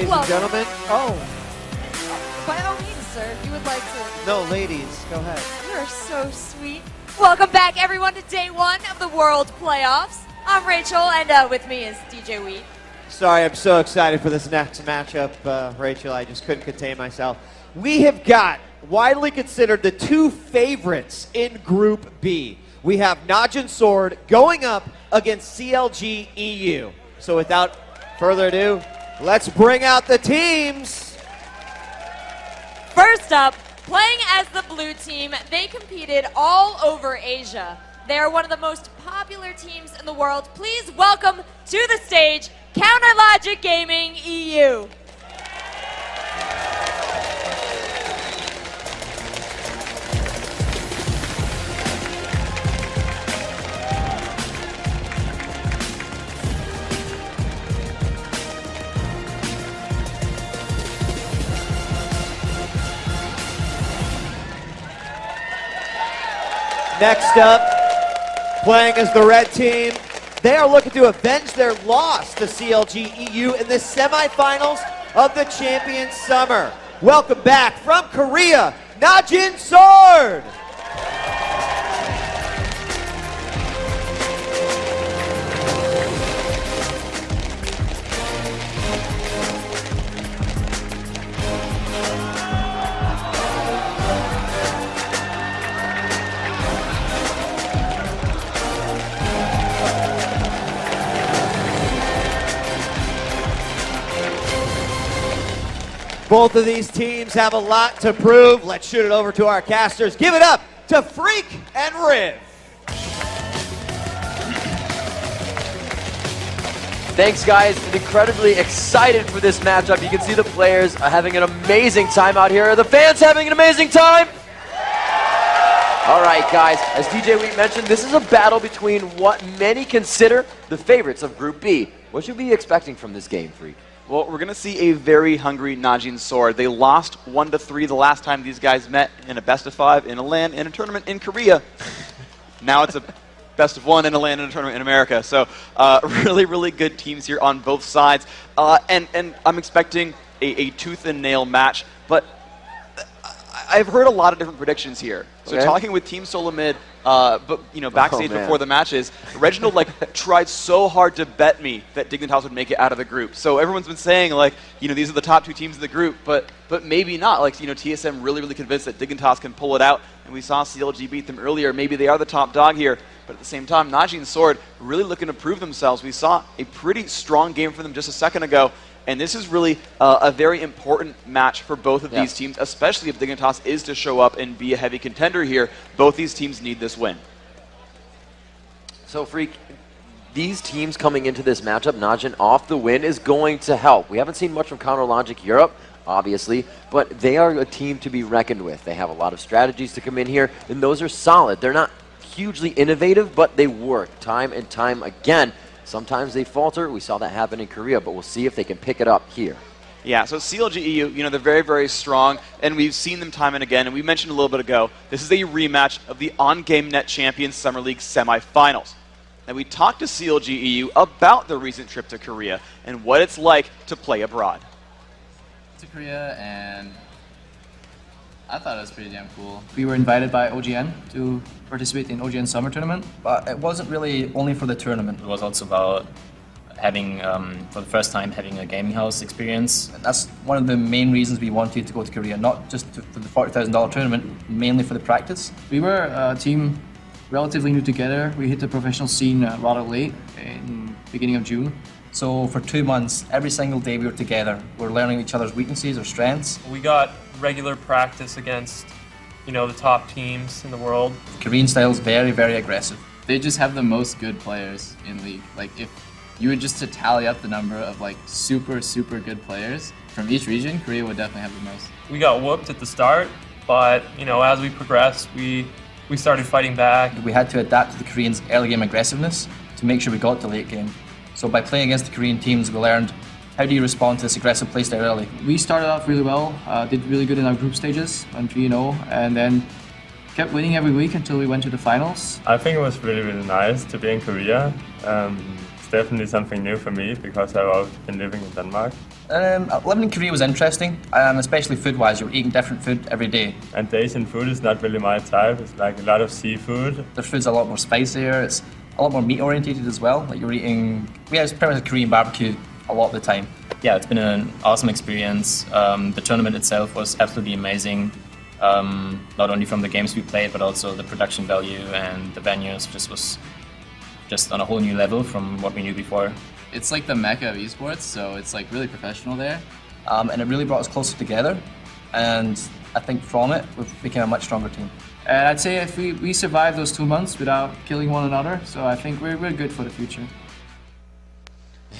Ladies and gentlemen. Oh. By all means, sir, if you would like to. No, ladies. Go ahead. You're so sweet. Welcome back, everyone, to day one of the World Playoffs. I'm Rachel, and with me is DJ Wheat. Sorry, I'm so excited for this next matchup, Rachel. I just couldn't contain myself. We have got widely considered the two favorites in Group B. We have Najin Sword going up against CLG.EU. So without further ado, let's bring out the teams. First up, playing as the blue team, they competed all over Asia. They are one of the most popular teams in the world. Please welcome to the stage, Counterlogic Gaming EU. Next up, playing as the red team, they are looking to avenge their loss to CLG.EU in the semifinals of the Champions Summer. Welcome back from Korea, Najin Sword! Both of these teams have a lot to prove. Let's shoot it over to our casters. Give it up to Freak and Riv. Thanks, guys. Incredibly excited for this matchup. You can see the players are having an amazing time out here. Are the fans having an amazing time? All right, guys. As DJ Wheat mentioned, this is a battle between what many consider the favorites of Group B. What should we be expecting from this game, Freak? Well, we're going to see a very hungry Najin Sword. They lost 1-3 the last time these guys met in a best-of-5 in a LAN in a tournament in Korea. Now it's a best-of-1 in a LAN in a tournament in America. So really, really good teams here on both sides. And I'm expecting a tooth-and-nail match. But I've heard a lot of different predictions here. So talking with Team Solomid, but backstage before the matches, Reginald tried so hard to bet me that Dignitas would make it out of the group. So everyone's been saying these are the top two teams in the group, but maybe not. TSM really convinced that Dignitas can pull it out, and we saw CLG beat them earlier. Maybe they are the top dog here, but at the same time, Najin Sword really looking to prove themselves. We saw a pretty strong game from them just a second ago. And this is really a very important match for both of these teams, especially if Dignitas is to show up and be a heavy contender here. Both these teams need this win. So, Freak, these teams coming into this matchup, Najin off the win is going to help. We haven't seen much from Counterlogic Europe, obviously, but they are a team to be reckoned with. They have a lot of strategies to come in here, and those are solid. They're not hugely innovative, but they work time and time again. Sometimes they falter. We saw that happen in Korea, but we'll see if they can pick it up here. Yeah, so CLG.EU, they're very, very strong, and we've seen them time and again, and we mentioned a little bit ago, this is a rematch of the on-GameNet Champions Summer League semifinals. And we talked to CLG.EU about their recent trip to Korea and what it's like to play abroad. To Korea, and I thought it was pretty damn cool. We were invited by OGN to participate in OGN Summer Tournament, but it wasn't really only for the tournament. It was also about having, for the first time, having a gaming house experience. And that's one of the main reasons we wanted to go to Korea, not just for the $40,000 tournament, mainly for the practice. We were a team relatively new together. We hit the professional scene rather late, in beginning of June. So for 2 months, every single day we were together. We're learning each other's weaknesses or strengths. We got regular practice against, the top teams in the world. Korean style is very, very aggressive. They just have the most good players in league. If you were just to tally up the number of super, super good players from each region, Korea would definitely have the most. We got whooped at the start, but as we progressed, we started fighting back. We had to adapt to the Koreans' early game aggressiveness to make sure we got to late game. So by playing against the Korean teams, we learned how do you respond to this aggressive playstyle early. We started off really well, did really good in our group stages, went 3-0, and then kept winning every week until we went to the finals. I think it was really, really nice to be in Korea. It's definitely something new for me because I've always been living in Denmark. Living in Korea was interesting, especially food-wise. You were eating different food every day. And Asian food is not really my type. It's like a lot of seafood. Their food's a lot more spicier. It's a lot more meat-orientated as well. Like you're eating, it's pretty much a Korean barbecue a lot of the time. Yeah, it's been an awesome experience. The tournament itself was absolutely amazing. Not only from the games we played, but also the production value and the venues was just on a whole new level from what we knew before. It's like the mecca of esports, so it's like really professional there. And it really brought us closer together. And I think from it, we've become a much stronger team. And I'd say if we survived those 2 months without killing one another, so I think we're good for the future.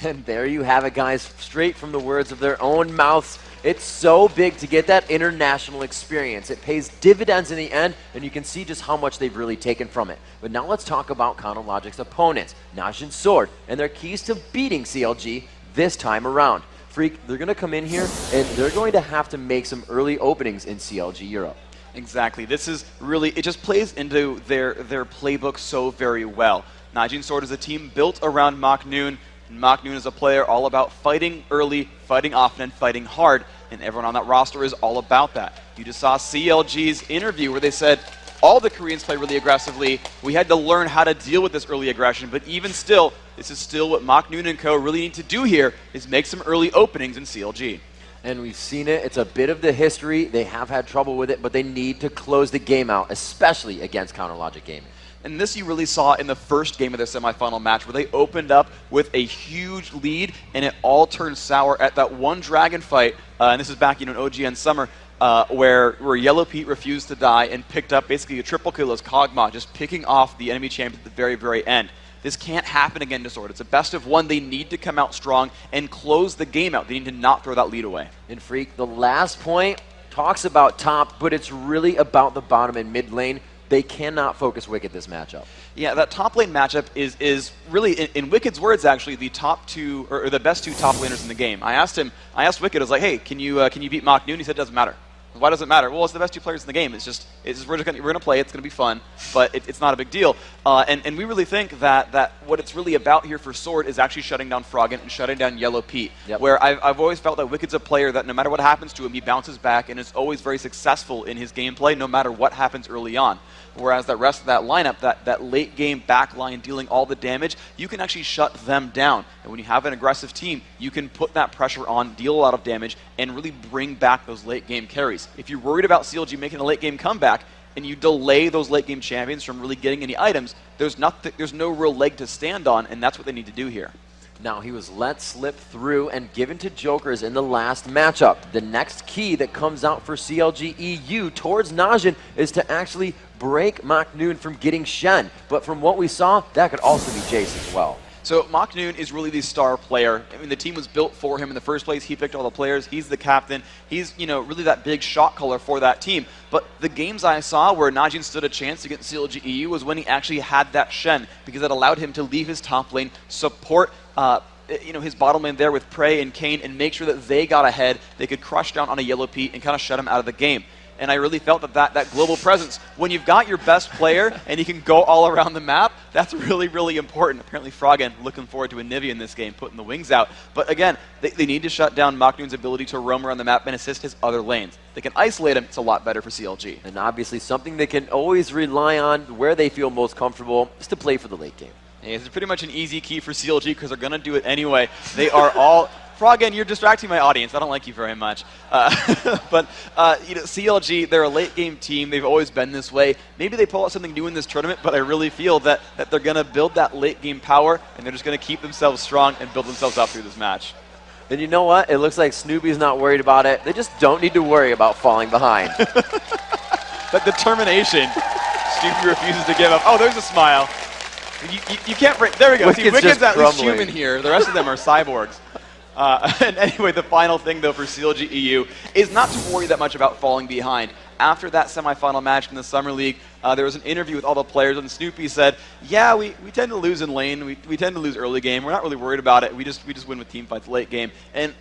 And there you have it, guys, straight from the words of their own mouths. It's so big to get that international experience. It pays dividends in the end, and you can see just how much they've really taken from it. But now let's talk about CounterLogic's opponents, Najin Sword, and their keys to beating CLG this time around. Freak, they're going to come in here, and they're going to have to make some early openings in CLG Europe. Exactly. This is really, it just plays into their playbook so very well. Najin Sword is a team built around MakNooN. MakNooN is a player all about fighting early, fighting often, and fighting hard, and everyone on that roster is all about that. You just saw CLG's interview where they said, all the Koreans play really aggressively. We had to learn how to deal with this early aggression, but even still, this is still what MakNooN and co really need to do here, is make some early openings in CLG. And we've seen it. It's a bit of the history. They have had trouble with it, but they need to close the game out, especially against CounterLogic Gaming. And this you really saw in the first game of their semifinal match where they opened up with a huge lead and it all turned sour at that one dragon fight. And this is back in OGN Summer where Yellow Pete refused to die and picked up basically a triple kill as Kog'Maw, just picking off the enemy champion at the very, very end. This can't happen again to Sword. It's a best of one. They need to come out strong and close the game out. They need to not throw that lead away. And Freak, the last point talks about top, but it's really about the bottom and mid lane. They cannot focus Wicked this matchup. Yeah, that top lane matchup is really, in Wicked's words, actually, the top two, or the best two top laners in the game. I asked Wicked, I was like, hey, can you beat MakNooN? He said it doesn't matter. Why does it matter? Well, it's the best two players in the game. It's just we're gonna play. It's gonna be fun, but it's not a big deal. And we really think that what it's really about here for Sword is actually shutting down Froggen and shutting down Yellow Pete. Yep. Where I've always felt that Wicked's a player that no matter what happens to him, he bounces back and is always very successful in his gameplay, no matter what happens early on. Whereas the rest of that lineup, that late game back line dealing all the damage, you can actually shut them down. And when you have an aggressive team, you can put that pressure on, deal a lot of damage, and really bring back those late game carries. If you're worried about CLG making a late game comeback, and you delay those late game champions from really getting any items, there's no real leg to stand on, and that's what they need to do here. Now, he was let slip through and given to Jokers in the last matchup. The next key that comes out for CLG.EU towards Najin is to actually break MakNooN from getting Shen. But from what we saw, that could also be Jace as well. So MakNooN is really the star player. I mean, the team was built for him in the first place. He picked all the players. He's the captain. He's, really that big shot caller for that team. But the games I saw where Najin stood a chance against CLG.EU was when he actually had that Shen, because it allowed him to leave his top lane, support his bottom lane there with Prey and Kayn, and make sure that they got ahead. They could crush down on a Yellow Pete and kind of shut him out of the game. And I really felt that global presence, when you've got your best player and he can go all around the map, that's really, really important. Apparently Froggen looking forward to Anivia in this game, putting the wings out. But again, they need to shut down MakNoon's ability to roam around the map and assist his other lanes. They can isolate him, it's a lot better for CLG. And obviously something they can always rely on where they feel most comfortable is to play for the late game. Yeah, it's pretty much an easy key for CLG because they're going to do it anyway. They are all... Froggen, you're distracting my audience. I don't like you very much. But CLG, they're a late game team. They've always been this way. Maybe they pull out something new in this tournament, but I really feel that they're going to build that late game power, and they're just going to keep themselves strong and build themselves up through this match. And you know what? It looks like Snoopeh's not worried about it. They just don't need to worry about falling behind. That determination. Snoopeh refuses to give up. Oh, there's a smile. You can't break. There we go. See, Wicked's at least human here. The rest of them are cyborgs. And anyway, the final thing, though, for CLG.EU is not to worry that much about falling behind. after that semifinal match in the Summer League, there was an interview with all the players, and Snoopeh said, yeah, we tend to lose in lane. We tend to lose early game. We're not really worried about it. We just win with team fights late game. And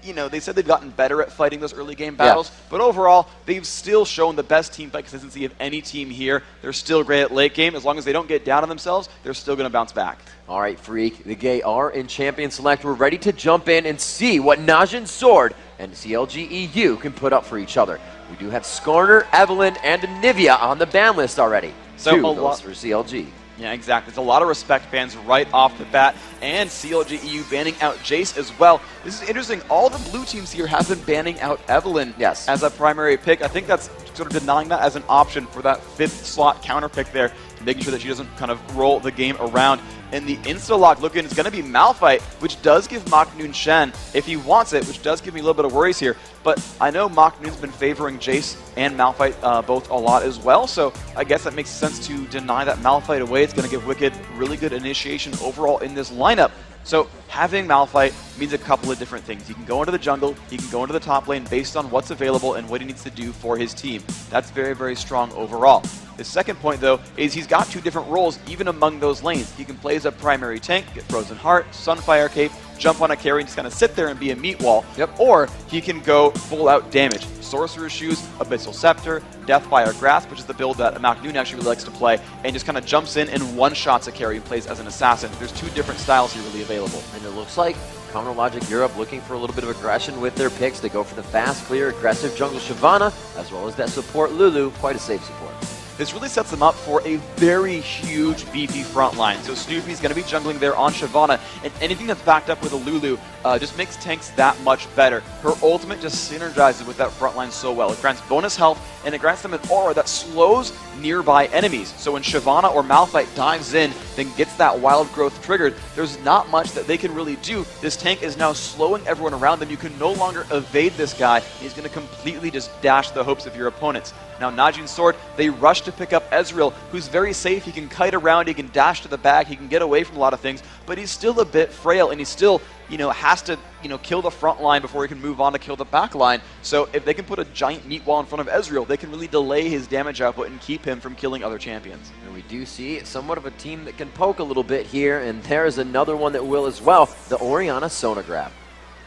you know, they said they've gotten better at fighting those early game battles, but overall, they've still shown the best team fight consistency of any team here. They're still great at late game. As long as they don't get down on themselves, they're still going to bounce back. All right, Freak, the Gay are in Champion Select. We're ready to jump in and see what Najin Sword and CLG.EU can put up for each other. We do have Skarner, Evelyn, and Nivea on the ban list already. So Two goes for CLG. Yeah, exactly. There's a lot of respect bans right off the bat, and CLG.EU banning out Jace as well. This is interesting. All the blue teams here have been banning out Evelyn as a primary pick. I think that's sort of denying that as an option for that 5th slot counter pick there, making sure that she doesn't kind of roll the game around. And the insta-lock looking is going to be Malphite, which does give MakNooN Shen if he wants it, which does give me a little bit of worries here. But I know MakNoon's been favoring Jace and Malphite both a lot as well, so I guess that makes sense to deny that Malphite away. It's going to give Wicked really good initiation overall in this lineup. So having Malphite means a couple of different things. He can go into the jungle, he can go into the top lane based on what's available and what he needs to do for his team. That's very, very strong overall. The second point, though, is he's got 2 different roles even among those lanes. He can play as a primary tank, get Frozen Heart, Sunfire Cape, jump on a carry and just kind of sit there and be a meat wall. Or he can go full out damage. Sorcerer's Shoes, Abyssal Scepter, Deathfire Grasp, which is the build that MakNooN actually really likes to play, and just kind of jumps in and one-shots a carry and plays as an assassin. There's 2 different styles here really available. And it looks like Counter Logic Europe looking for a little bit of aggression with their picks. They go for the fast, clear, aggressive jungle Shyvana, as well as that support Lulu, quite a safe support. This really sets them up for a very huge beefy front line. So Snoopeh's going to be jungling there on Shyvana, and anything that's backed up with a Lulu just makes tanks that much better. Her ultimate just synergizes with that front line so well. It grants bonus health, and it grants them an aura that slows nearby enemies. So when Shyvana or Malphite dives in, then gets that wild growth triggered, there's not much that they can really do. This tank is now slowing everyone around them. You can no longer evade this guy. He's going to completely just dash the hopes of your opponents. Now Najin Sword, they rush to pick up Ezreal, who's very safe. He can kite around, he can dash to the back, he can get away from a lot of things, but he's still a bit frail, and he still, has to, kill the front line before he can move on to kill the back line. So if they can put a giant meat wall in front of Ezreal, they can really delay his damage output and keep him from killing other champions. And we do see somewhat of a team that can poke a little bit here, and there's another one that will as well, the Orianna Sonograb.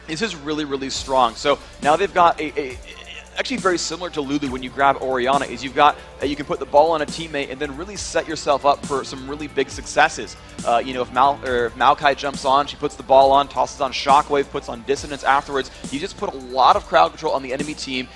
This is really, really strong. So now they've got actually very similar to Lulu when you grab Orianna, is you've got, you can put the ball on a teammate and then really set yourself up for some really big successes. If Maokai jumps on, she puts the ball on, tosses on Shockwave, puts on Dissonance afterwards. You just put a lot of crowd control on the enemy team.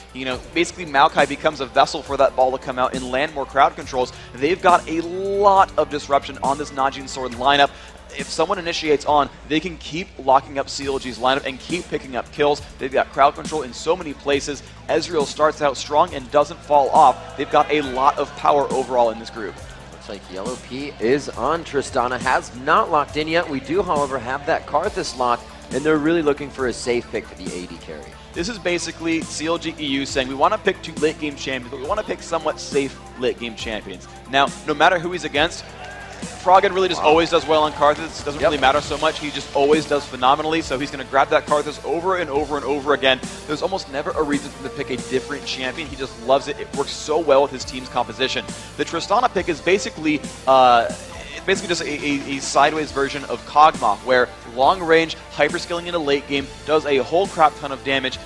Basically Maokai becomes a vessel for that ball to come out and land more crowd controls. They've got a lot of disruption on this Najin Sword lineup. If someone initiates on, they can keep locking up CLG's lineup and keep picking up kills. They've got crowd control in so many places. Ezreal starts out strong and doesn't fall off. They've got a lot of power overall in this group. Looks like Yellow P is on Tristana, has not locked in yet. We do, however, have that Karthus lock, and they're really looking for a safe pick for the AD carry. This is basically CLG.EU saying we want to pick 2 late game champions, but we want to pick somewhat safe late game champions. Now, no matter who he's against, Froggen really just always does well on Karthus. It doesn't really matter so much. He just always does phenomenally, so he's going to grab that Karthus over and over and over again. There's almost never a reason for him to pick a different champion. He just loves it. It works so well with his team's composition. The Tristana pick is basically just a sideways version of Kog'Maw, where long range, hyperskilling in a late game does a whole crap ton of damage.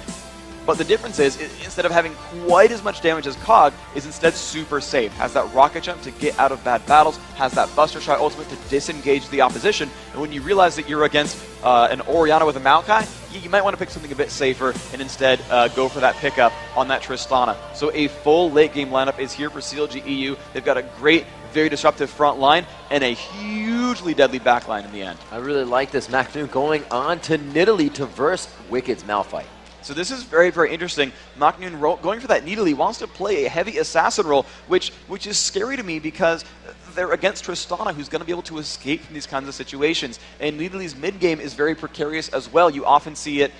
But the difference is, instead of having quite as much damage as Kog, is instead super safe. Has that rocket jump to get out of bad battles, has that Buster Shot ultimate to disengage the opposition, and when you realize that you're against an Orianna with a Maokai, you might want to pick something a bit safer and instead go for that pickup on that Tristana. So a full late game lineup is here for CLG.EU. They've got a great, very disruptive front line and a hugely deadly back line in the end. I really like this. MakNooN going on to Nidalee to verse Wicked's Malphite. So this is very, very interesting. MakNooN going for that Nidalee wants to play a heavy assassin role, which is scary to me because they're against Tristana, who's going to be able to escape from these kinds of situations. And Nidalee's mid-game is very precarious as well. You often see it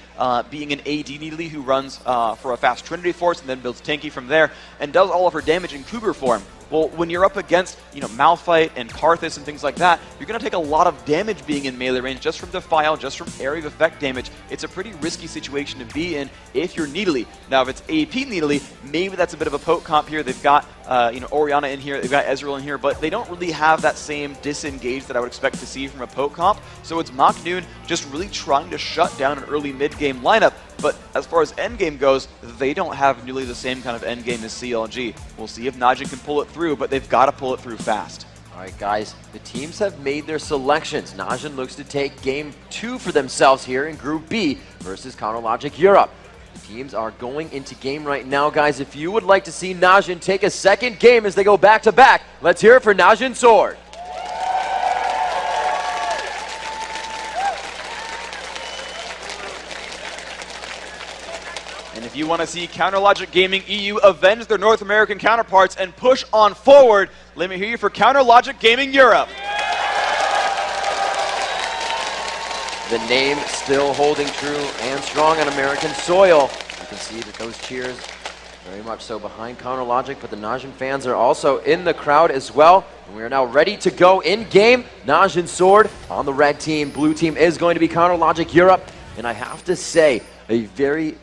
being an AD Nidalee who runs for a fast Trinity Force and then builds tanky from there and does all of her damage in Cougar form. Well, when you're up against, Malphite and Karthus and things like that, you're going to take a lot of damage being in melee range just from Defile, just from area of effect damage. It's a pretty risky situation to be in if you're Needly. Now, if it's AP Needly, maybe that's a bit of a poke comp here. They've got, Orianna in here, they've got Ezreal in here, but they don't really have that same disengage that I would expect to see from a poke comp. So it's MakNooN just really trying to shut down an early mid-game lineup. But as far as endgame goes, they don't have nearly the same kind of endgame as CLG. We'll see if Najin can pull it through, but they've got to pull it through fast. All right, guys, the teams have made their selections. Najin looks to take Game 2 for themselves here in Group B versus CounterLogic Europe. The teams are going into game right now, guys. If you would like to see Najin take a second game as they go back-to-back, let's hear it for Najin Sword. And if you want to see CounterLogic Gaming EU avenge their North American counterparts and push on forward, let me hear you for CounterLogic Gaming Europe. The name still holding true and strong on American soil. You can see that those cheers very much so behind CounterLogic, but the Najin fans are also in the crowd as well. And we are now ready to go in game. Najin Sword on the red team. Blue team is going to be CounterLogic Europe. And I have to say, a very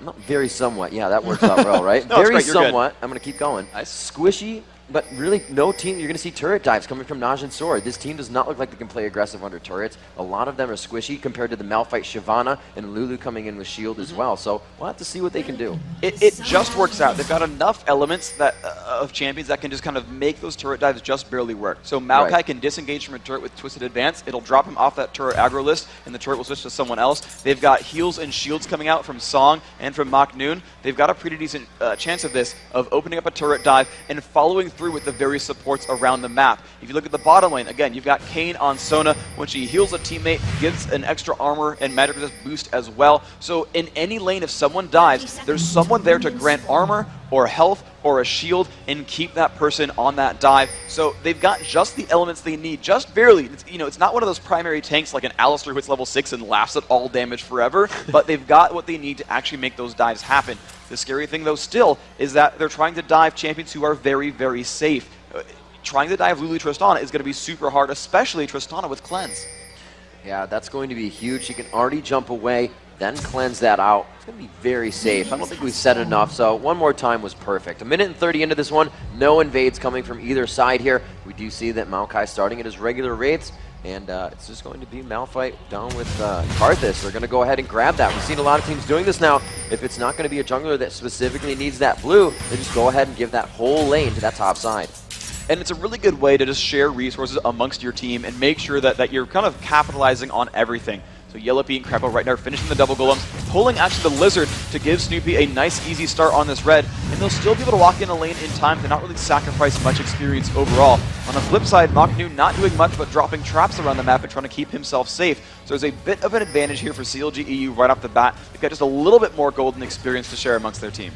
not very somewhat, yeah, that works out well, right? No, very great, somewhat, I'm going to keep going. Nice. Squishy, but really no team, you're going to see turret dives coming from Najin Sword. This team does not look like they can play aggressive under turrets. A lot of them are squishy compared to the Malphite Shyvana and Lulu coming in with shield as well. So we'll have to see what they can do. It just works out. They've got enough elements that of champions that can just kind of make those turret dives just barely work. So Maokai can disengage from a turret with Twisted Advance. It'll drop him off that turret aggro list, and the turret will switch to someone else. They've got heals and shields coming out from Song and from MakNooN. They've got a pretty decent chance of this, of opening up a turret dive and following through with the various supports around the map. If you look at the bottom lane, again, you've got Kayn on Sona. When she heals a teammate, gives an extra armor and magic resist boost as well. So in any lane, if someone dives, there's someone there to grant armor or health or a shield and keep that person on that dive. So they've got just the elements they need, just barely. It's not one of those primary tanks like an Alistar who hits level 6 and laughs at all damage forever, but they've got what they need to actually make those dives happen. The scary thing, though, still, is that they're trying to dive champions who are very, very safe. Trying to dive Lulu Tristana is going to be super hard, especially Tristana with Cleanse. Yeah, that's going to be huge. She can already jump away, then cleanse that out. It's going to be very safe. I don't think we've said enough, so one more time was perfect. 1:30 into this one, no invades coming from either side here. We do see that Maokai starting at his regular rates, and it's just going to be Malphite down with Karthus. They're going to go ahead and grab that. We've seen a lot of teams doing this now. If it's not going to be a jungler that specifically needs that blue, they just go ahead and give that whole lane to that top side. And it's a really good way to just share resources amongst your team and make sure that you're kind of capitalizing on everything. So Yellowpea and Krepo right now finishing the double golems, pulling actually the Lizard to give Snoopeh a nice easy start on this red, and they'll still be able to walk in a lane in time to not really sacrifice much experience overall. On the flip side, MakNooN not doing much but dropping traps around the map and trying to keep himself safe. So there's a bit of an advantage here for CLG.EU right off the bat. They've got just a little bit more golden experience to share amongst their team.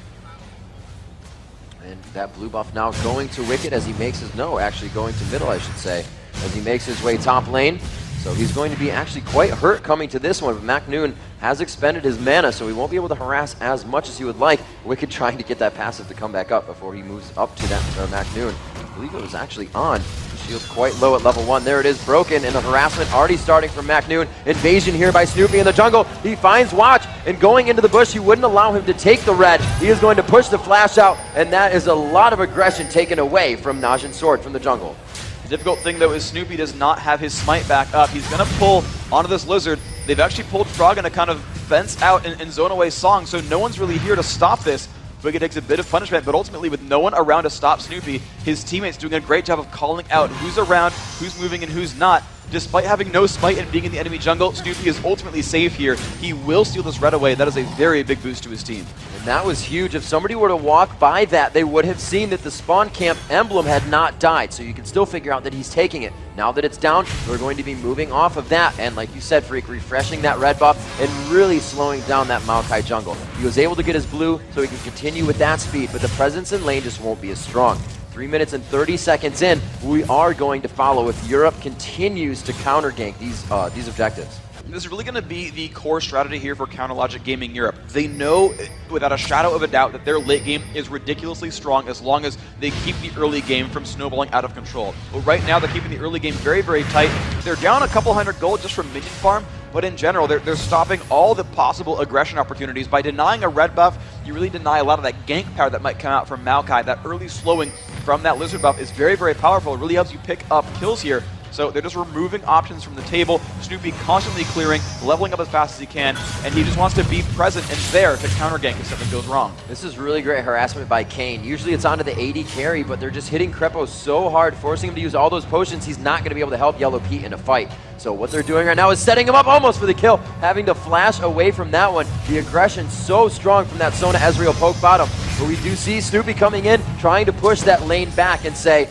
And that blue buff now going to Wicked as he makes his, actually going to middle, I should say, as he makes his way top lane. So he's going to be actually quite hurt coming to this one, but MakNooN has expended his mana, so he won't be able to harass as much as he would like. Wicked trying to get that passive to come back up before he moves up to that MakNooN. I believe it was actually on. The shield's quite low at level 1. There it is, broken, and the harassment already starting from MakNooN. Invasion here by Snoopeh in the jungle. He finds Watch, and going into the bush, he wouldn't allow him to take the red. He is going to push the flash out, and that is a lot of aggression taken away from Najin Sword from the jungle. The difficult thing, though, is Snoopeh does not have his smite back up. He's going to pull onto this Lizard. They've actually pulled Froggen to kind of fence out and zone away Song, so no one's really here to stop this. Wicked takes a bit of punishment, but ultimately with no one around to stop Snoopeh, his teammates doing a great job of calling out who's around, who's moving, and who's not. Despite having no smite and being in the enemy jungle, Snoopeh is ultimately safe here. He will steal this red away. That is a very big boost to his team. And that was huge. If somebody were to walk by that, they would have seen that the spawn camp emblem had not died. So you can still figure out that he's taking it. Now that it's down, we're going to be moving off of that. And like you said, Freak, refreshing that red buff and really slowing down that Maokai jungle. He was able to get his blue so he can continue with that speed, but the presence in lane just won't be as strong. 3 minutes and 30 seconds in, we are going to follow if Europe continues to counter gank these objectives. This is really going to be the core strategy here for CounterLogic Gaming Europe. They know, without a shadow of a doubt, that their late game is ridiculously strong as long as they keep the early game from snowballing out of control. But right now, they're keeping the early game very, very tight. They're down a couple hundred gold just from minion farm, but in general, they're stopping all the possible aggression opportunities. By denying a red buff, you really deny a lot of that gank power that might come out from Maokai. That early slowing from that lizard buff is very, very powerful. It really helps you pick up kills here. So they're just removing options from the table. Snoopeh constantly clearing, leveling up as fast as he can, and he just wants to be present and there to counter gank if something goes wrong. This is really great harassment by Kane. Usually it's onto the AD carry, but they're just hitting Krepo so hard, forcing him to use all those potions. He's not going to be able to help Yellow Pete in a fight. So what they're doing right now is setting him up almost for the kill, having to flash away from that one. The aggression so strong from that Sona Ezreal poke bottom. But we do see Snoopeh coming in, trying to push that lane back and say,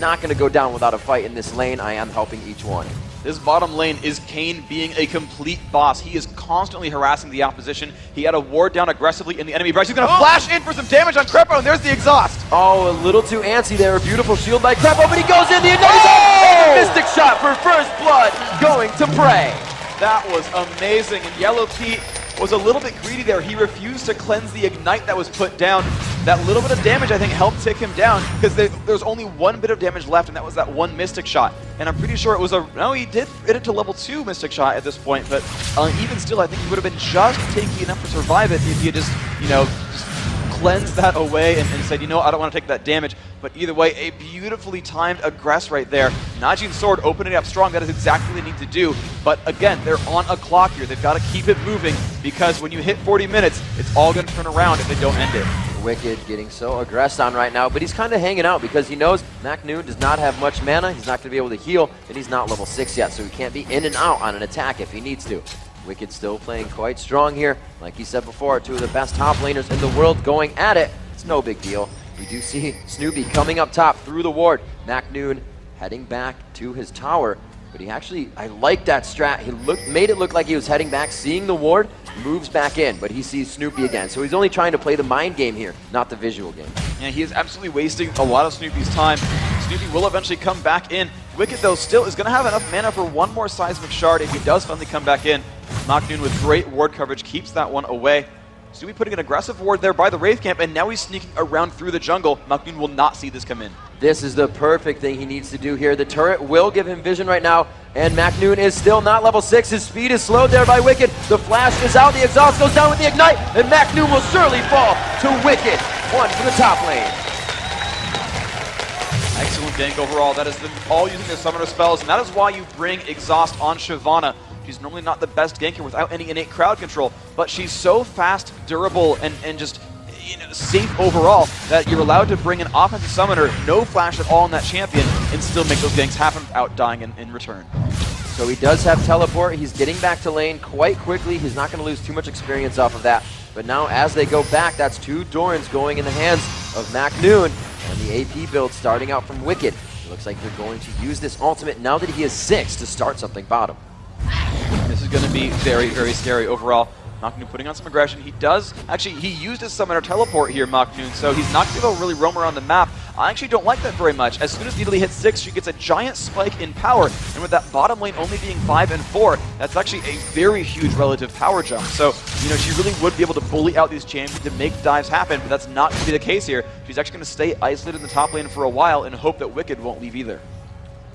not going to go down without a fight in this lane. I am helping each one. This bottom lane is Kane being a complete boss. He is constantly harassing the opposition. He had a ward down aggressively in the enemy brush. He's going to flash in for some damage on Krepo, and there's the exhaust. Oh, a little too antsy there. A beautiful shield by Krepo, but he goes in the ignite. Mystic shot for first blood going to Prey. That was amazing, and Yellow Pete was a little bit greedy there. He refused to cleanse the ignite that was put down. That little bit of damage, I think, helped take him down because there's only one bit of damage left, and that was that one Mystic Shot. And I'm pretty sure it was no, he did hit it to level 2 Mystic Shot at this point, but even still, I think he would have been just tanky enough to survive it if he had just, just cleansed that away and said, I don't want to take that damage. But either way, a beautifully timed aggress right there. Najin Sword opening up strong. That is exactly what they need to do. But again, they're on a clock here. They've got to keep it moving because when you hit 40 minutes, it's all going to turn around if they don't end it. Wicked getting so aggressed on right now, but he's kind of hanging out because he knows MakNooN does not have much mana. He's not going to be able to heal, and he's not level 6 yet, so he can't be in and out on an attack if he needs to. Wicked still playing quite strong here. Like he said before, two of the best top laners in the world going at it. It's no big deal. We do see Snoopeh coming up top through the ward. MakNooN heading back to his tower, but he actually, I like that strat. He made it look like he was heading back, seeing the ward, moves back in, but he sees Snoopeh again. So he's only trying to play the mind game here, not the visual game. Yeah, he is absolutely wasting a lot of Snoopeh's time. Snoopeh will eventually come back in. Wicked, though, still is going to have enough mana for one more Seismic Shard if he does finally come back in. MakNooN with great ward coverage keeps that one away. Snoopeh putting an aggressive ward there by the Wraith Camp, and now he's sneaking around through the jungle. MakNooN will not see this come in. This is the perfect thing he needs to do here. The turret will give him vision right now, and MakNooN is still not level 6. His speed is slowed there by Wicked. The flash is out, the exhaust goes down with the ignite, and MakNooN will surely fall to Wicked. One for the top lane. Excellent gank overall. That is them all using their summoner spells, and that is why you bring exhaust on Shyvana. She's normally not the best ganker without any innate crowd control, but she's so fast, durable, and just safe overall that you're allowed to bring an offensive summoner, no flash at all in that champion, and still make those ganks happen without dying in return. So he does have teleport. He's getting back to lane quite quickly. He's not going to lose too much experience off of that. But now as they go back, that's 2 Dorans going in the hands of MakNooN, and the AP build starting out from Wicked. It looks like they're going to use this ultimate now that he has 6 to start something bottom. This is going to be very, very scary overall. MakNooN putting on some aggression. He used his summoner teleport here, MakNooN, so he's not going to be able to really roam around the map. I actually don't like that very much. As soon as Needly hits 6, she gets a giant spike in power, and with that bottom lane only being 5 and 4, that's actually a very huge relative power jump. So, she really would be able to bully out these champions to make dives happen, but that's not going to be the case here. She's actually going to stay isolated in the top lane for a while and hope that Wicked won't leave either.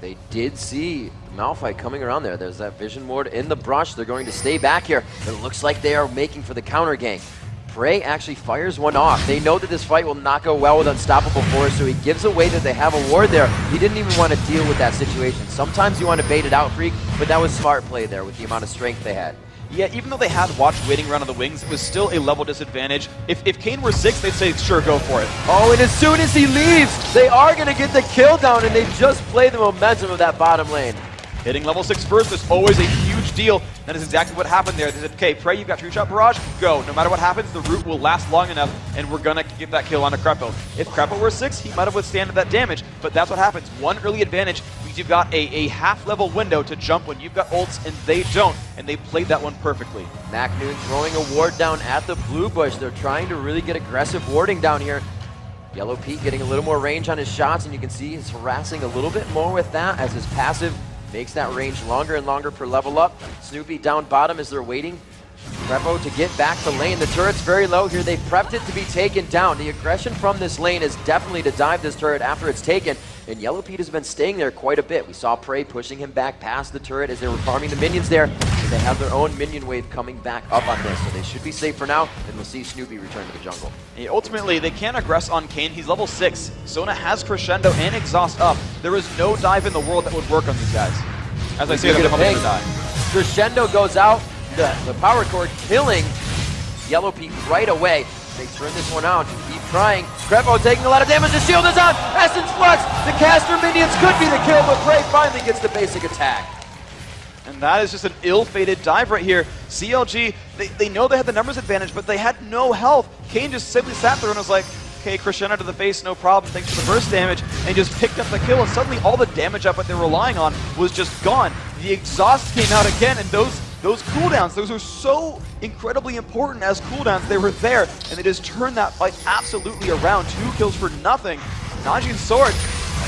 They did see Malphite coming around there. There's that vision ward in the brush. They're going to stay back here. But it looks like they are making for the counter gank. Prey actually fires one off. They know that this fight will not go well with Unstoppable Force, so he gives away that they have a ward there. He didn't even want to deal with that situation. Sometimes you want to bait it out, Freak, but that was smart play there with the amount of strength they had. Yeah, even though they had Watch waiting around on the wings, it was still a level disadvantage. If Kane were 6, they'd say, sure, go for it. Oh, and as soon as he leaves, they are going to get the kill down, and they just play the momentum of that bottom lane. Hitting level 6 first is always a huge deal. That is exactly what happened there. They said, okay, Prey, you've got 3-shot barrage, go. No matter what happens, the root will last long enough, and we're going to get that kill onto Krepo. If Krepo were 6, he might have withstanded that damage, but that's what happens. One early advantage means you've got a half-level window to jump when you've got ults, and they don't, and they played that one perfectly. MakNooN throwing a ward down at the blue bush. They're trying to really get aggressive warding down here. Yellow Pete getting a little more range on his shots, and you can see he's harassing a little bit more with that as his passive makes that range longer and longer per level up. Snoopeh down bottom as they're waiting. Krepo to get back to lane. The turret's very low here. They prepped it to be taken down. The aggression from this lane is definitely to dive this turret after it's taken. And Yellow Pete has been staying there quite a bit. We saw Prey pushing him back past the turret as they were farming the minions there. And they have their own minion wave coming back up on this. So they should be safe for now. And we'll see Snoopeh return to the jungle. Yeah, ultimately, they can't aggress on Kayn. He's level 6. Sona has Crescendo and Exhaust up. There is no dive in the world that would work on these guys. As I say, they're going to die. Crescendo goes out. The power cord killing Yellow Pete right away. They turn this one out. Keep trying. Krepo taking a lot of damage. The shield is on. Essence Flux. The caster minions could be the kill, but Prey finally gets the basic attack. And that is just an ill-fated dive right here. CLG, they know they had the numbers advantage, but they had no health. Kayn just simply sat there and was like, okay, Crescendo to the face, no problem, thanks for the burst damage, and just picked up the kill, and suddenly all the damage up that they were relying on was just gone. The exhaust came out again, and those cooldowns, those are so incredibly important as cooldowns. They were there, and they just turned that fight absolutely around. 2 kills for nothing. Najin Sword,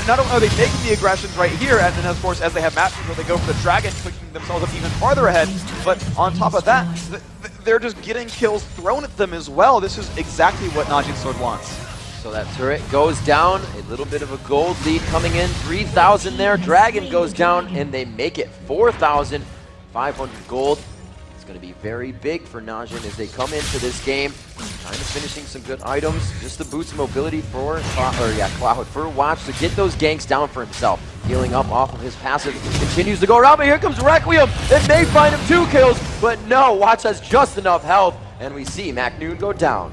not only are they taking the aggressions right here, and then of course as they have matches where they go for the dragon, pushing themselves up even farther ahead, but on top of that, they're just getting kills thrown at them as well. This is exactly what Najin Sword wants. So that turret goes down, a little bit of a gold lead coming in, 3,000 there. Dragon goes down, and they make it 4,500 gold. It's going to be very big for Najin as they come into this game. Kind of finishing some good items, just the boots mobility for Cloud for Watch to get those ganks down for himself. Healing up off of his passive, continues to go around, but here comes Requiem. It may find him 2 kills, but no, Watch has just enough health, and we see MakNooN go down.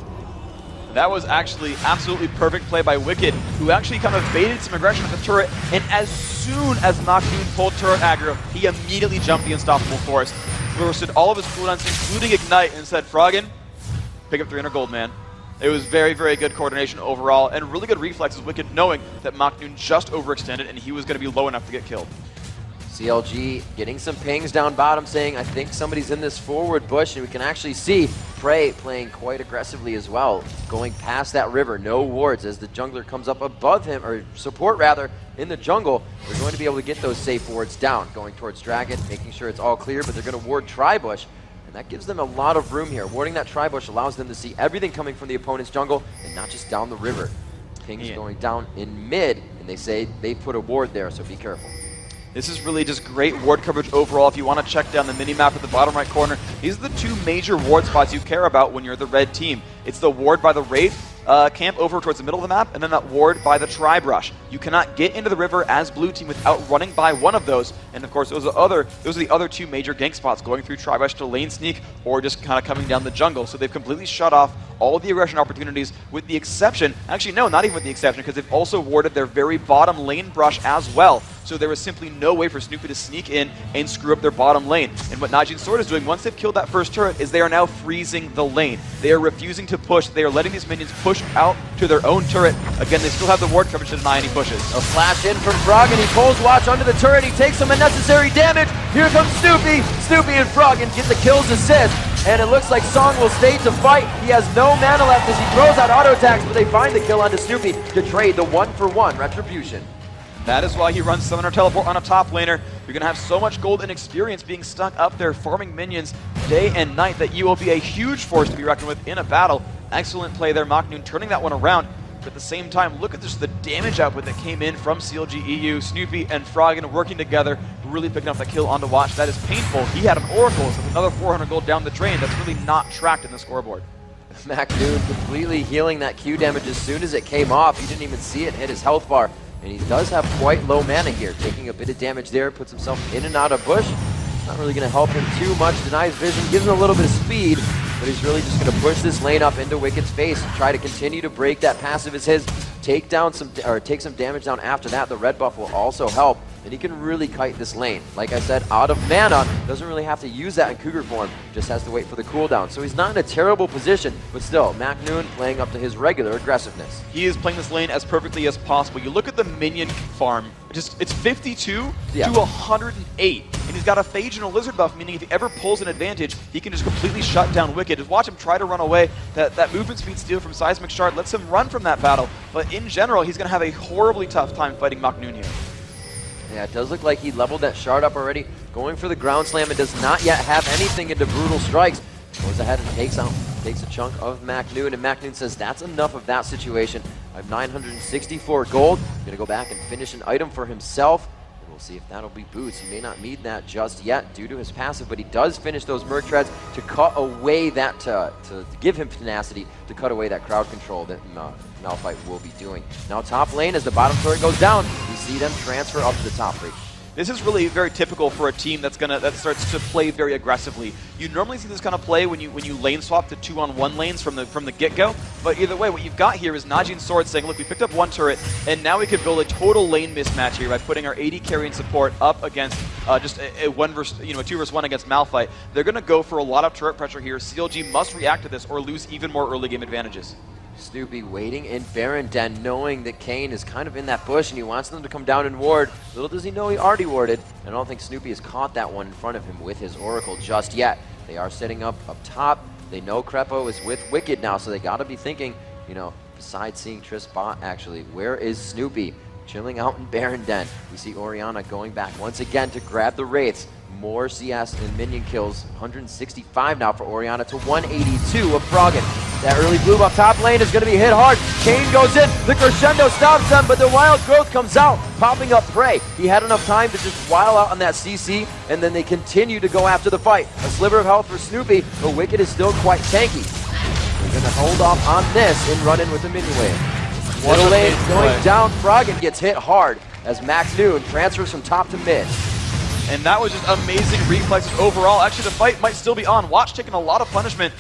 That was actually absolutely perfect play by Wicked, who actually kind of baited some aggression at the turret, and as soon as MakNooN pulled turret aggro, he immediately jumped the Unstoppable Force, roasted all of his cooldowns, including Ignite, and said, Froggen, pick up 300 gold, man. It was very, very good coordination overall, and really good reflexes, Wicked knowing that MakNooN just overextended and he was going to be low enough to get killed. CLG getting some pings down bottom saying, I think somebody's in this forward bush, and we can actually see Prey playing quite aggressively as well, going past that river, no wards as the jungler comes up above him, or support rather, in the jungle. They're going to be able to get those safe wards down, going towards Dragon, making sure it's all clear, but they're going to ward Tribush, and that gives them a lot of room here. Warding that Tribush allows them to see everything coming from the opponent's jungle, and not just down the river. Ping's going down in mid, and they say they put a ward there, so be careful. This is really just great ward coverage overall. If you want to check down the mini-map at the bottom right corner, these are the 2 major ward spots you care about when you're the red team. It's the ward by the Wraith camp over towards the middle of the map, and then that ward by the Tribrush. You cannot get into the river as blue team without running by one of those, and of course those are the other 2 major gank spots, going through Tribrush to lane sneak or just kind of coming down the jungle. So they've completely shut off all the aggression opportunities with the exception, actually no, not even with the exception, because they've also warded their very bottom lane brush as well. So there was simply no way for Snoopeh to sneak in and screw up their bottom lane. And what Najin Sword is doing, once they've killed that first turret, is they are now freezing the lane. They are refusing to push. They are letting these minions push out to their own turret. Again, they still have the ward coverage to deny any pushes. A flash in from Froggen. He pulls Watch under the turret. He takes some unnecessary damage. Here comes Snoopeh. Snoopeh and Froggen get the kills assist. And it looks like Song will stay to fight. He has no mana left as he throws out auto attacks, but they find the kill onto Snoopeh to trade the 1-for-1 retribution. That is why he runs Summoner Teleport on a top laner. You're going to have so much gold and experience being stuck up there farming minions day and night that you will be a huge force to be reckoned with in a battle. Excellent play there, MakNooN turning that one around. But at the same time, look at just the damage output that came in from CLG.EU. Snoopeh and Froggen working together, really picking up that kill on the Watch. That is painful. He had an Oracle, so another 400 gold down the drain. That's really not tracked in the scoreboard. MakNooN completely healing that Q damage as soon as it came off. He didn't even see it hit his health bar. And he does have quite low mana here, taking a bit of damage there, puts himself in and out of bush. Not really going to help him too much, denies vision, gives him a little bit of speed, but he's really just going to push this lane up into Wicked's face and try to continue to break that passive as his, take some damage down after that. The red buff will also help, and he can really kite this lane. Like I said, out of mana, doesn't really have to use that in Cougar form, just has to wait for the cooldown. So he's not in a terrible position, but still, MakNooN playing up to his regular aggressiveness. He is playing this lane as perfectly as possible. You look at the minion farm, it's 52 to 108, and he's got a Phage and a Lizard buff, meaning if he ever pulls an advantage, he can just completely shut down Wicked. Just watch him try to run away. That movement speed steal from Seismic Shard lets him run from that battle, but in general, he's going to have a horribly tough time fighting MakNooN here. Yeah, it does look like he leveled that shard up already. Going for the ground slam and does not yet have anything into brutal strikes. Goes ahead and takes a chunk of MakNooN, and MakNooN says that's enough of that situation. I have 964 gold. Gonna go back and finish an item for himself. And we'll see if that'll be boots. He may not need that just yet due to his passive, but he does finish those Merc Treads to cut away that, to give him tenacity, to cut away that crowd control that Malphite will be doing. Now top lane, as the bottom turret goes down, we see them transfer up to the top three. This is really very typical for a team that starts to play very aggressively. You normally see this kind of play when you lane swap to 2-on-1 lanes from the get-go. But either way, what you've got here is Najin Sword saying, look, we picked up one turret, and now we could build a total lane mismatch here by putting our AD carry and support up against just a 2 versus 1 against Malphite. They're going to go for a lot of turret pressure here. CLG must react to this or lose even more early game advantages. Snoopeh waiting in Baron Den, knowing that Kane is kind of in that bush and he wants them to come down and ward. Little does he know he already warded. I don't think Snoopeh has caught that one in front of him with his Oracle just yet. They are setting up top. They know Krepo is with Wicked now, so they got to be thinking, besides seeing Triss bot, actually, where is Snoopeh? Chilling out in Baron Den. We see Orianna going back once again to grab the Wraiths. More CS and minion kills. 165 now for Orianna to 182 of Froggen. That early blue buff top lane is going to be hit hard. Kane goes in. The crescendo stops them, but the wild growth comes out, popping up Prey. He had enough time to just while out on that CC, and then they continue to go after the fight. A sliver of health for Snoopeh, but Wicked is still quite tanky. They're going to hold off on this and run in with the minion wave. Middle lane going down. Froggen gets hit hard as MakNooN transfers from top to mid. And that was just amazing reflexes overall. Actually, the fight might still be on. Watch taking a lot of punishment.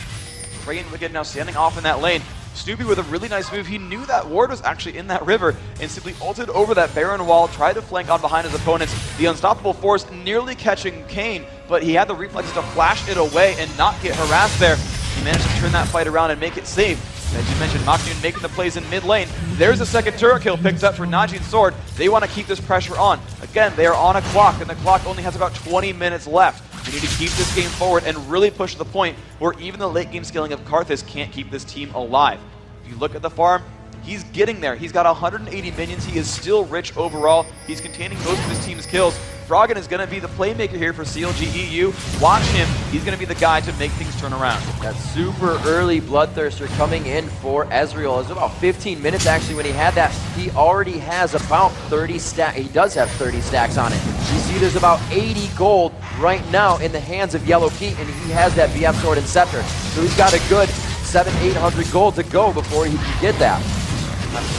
Prey and Wicked now standing off in that lane. Snoopeh with a really nice move. He knew that ward was actually in that river and simply ulted over that Baron wall, tried to flank on behind his opponents. The unstoppable force nearly catching Kane, but he had the reflexes to flash it away and not get harassed there. He managed to turn that fight around and make it safe. As you mentioned, MakNooN making the plays in mid lane. There's a second turret kill picked up for Najin Sword. They want to keep this pressure on. Again, they are on a clock, and the clock only has about 20 minutes left. They need to keep this game forward and really push to the point where even the late game scaling of Karthus can't keep this team alive. If you look at the farm, he's getting there. He's got 180 minions. He is still rich overall. He's containing most of his team's kills. Froggen is going to be the playmaker here for CLG.EU. Watch him. He's going to be the guy to make things turn around. That super early Bloodthirster coming in for Ezreal. It's about 15 minutes actually when he had that. He already has about 30 stacks. He does have 30 stacks on it. You see there's about 80 gold right now in the hands of Yellow Pete, and he has that VF Sword and Scepter. So he's got a good 700-800 gold to go before he can get that.